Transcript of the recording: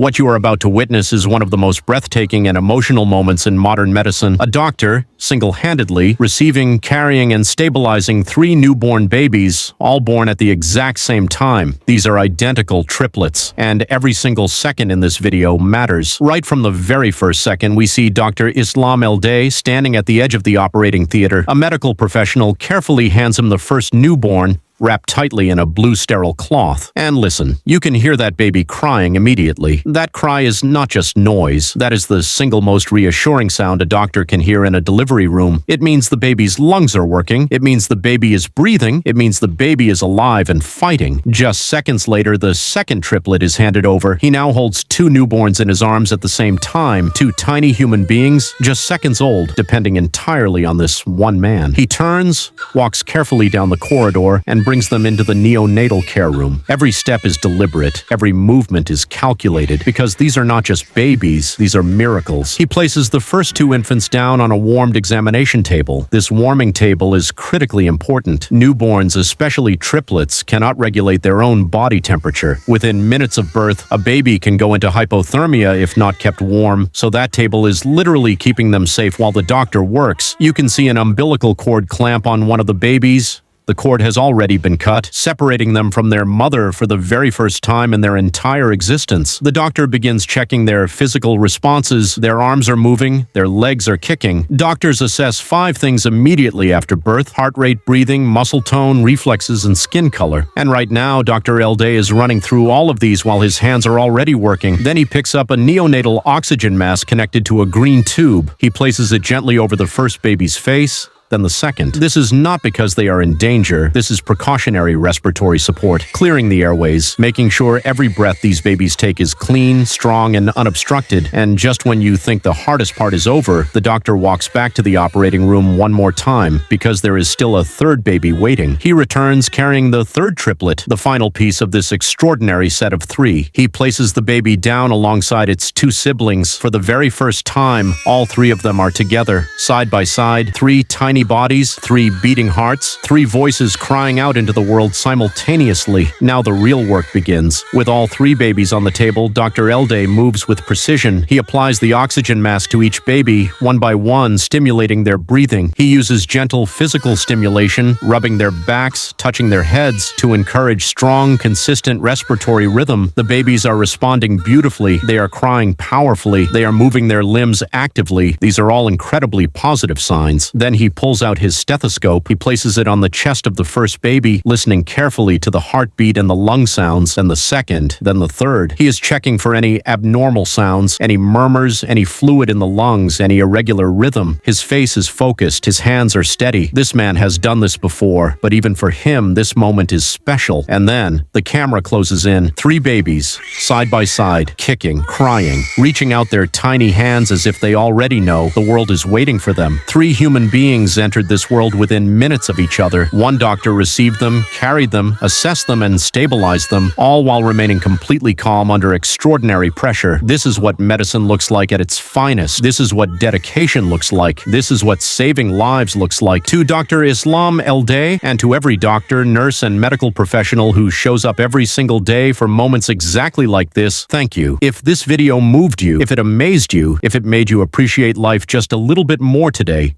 What you are about to witness is one of the most breathtaking and emotional moments in modern medicine. A doctor, single-handedly, receiving, carrying, and stabilizing 3 newborn babies, all born at the exact same time. These are identical triplets, and every single second in this video matters. Right from the very first second, we see Dr. Ali Eldeh standing at the edge of the operating theater. A medical professional carefully hands him the first newborn, wrapped tightly in a blue sterile cloth. And listen, you can hear that baby crying immediately. That cry is not just noise. That is the single most reassuring sound a doctor can hear in a delivery room. It means the baby's lungs are working. It means the baby is breathing. It means the baby is alive and fighting. Just seconds later, the second triplet is handed over. He now holds 2 newborns in his arms at the same time. 2 tiny human beings, just seconds old, depending entirely on this one man. He turns, walks carefully down the corridor, and brings them into the neonatal care room. Every step is deliberate. Every movement is calculated, because these are not just babies, these are miracles. He places the first 2 infants down on a warmed examination table. This warming table is critically important. Newborns, especially triplets, cannot regulate their own body temperature. Within minutes of birth, a baby can go into hypothermia if not kept warm, so that table is literally keeping them safe while the doctor works. You can see an umbilical cord clamp on one of the babies. The cord has already been cut, separating them from their mother for the very first time in their entire existence. The doctor begins checking their physical responses. Their arms are moving, their legs are kicking. Doctors assess 5 things immediately after birth: heart rate, breathing, muscle tone, reflexes, and skin color. And right now, Dr. Eldeh is running through all of these while his hands are already working. Then he picks up a neonatal oxygen mask connected to a green tube. He places it gently over the first baby's face, then the second. This is not because they are in danger. This is precautionary respiratory support, clearing the airways, making sure every breath these babies take is clean, strong, and unobstructed. And just when you think the hardest part is over, the doctor walks back to the operating room one more time, because there is still a 3rd baby waiting. He returns carrying the 3rd triplet, the final piece of this extraordinary set of 3. He places the baby down alongside its 2 siblings. For the very first time, all 3 of them are together, side by side, 3 tiny bodies, 3 beating hearts, 3 voices crying out into the world simultaneously. Now the real work begins. With all 3 babies on the table, Dr. Eldeh moves with precision. He applies the oxygen mask to each baby, one by one, stimulating their breathing. He uses gentle physical stimulation, rubbing their backs, touching their heads, to encourage strong, consistent respiratory rhythm. The babies are responding beautifully. They are crying powerfully. They are moving their limbs actively. These are all incredibly positive signs. Then he pulls out his stethoscope. He places it on the chest of the first baby, listening carefully to the heartbeat and the lung sounds, and the second, then the third. He is checking for any abnormal sounds, any murmurs, any fluid in the lungs, any irregular rhythm. His face is focused. His hands are steady. This man has done this before, but even for him, this moment is special. And then, the camera closes in. 3 babies, side by side, kicking, crying, reaching out their tiny hands as if they already know the world is waiting for them. 3 human beings entered this world within minutes of each other. One doctor received them, carried them, assessed them, and stabilized them, all while remaining completely calm under extraordinary pressure. This is what medicine looks like at its finest. This is what dedication looks like. This is what saving lives looks like. To Dr. Ali Eldeh, and to every doctor, nurse, and medical professional who shows up every single day for moments exactly like this, thank you. If this video moved you, if it amazed you, if it made you appreciate life just a little bit more today,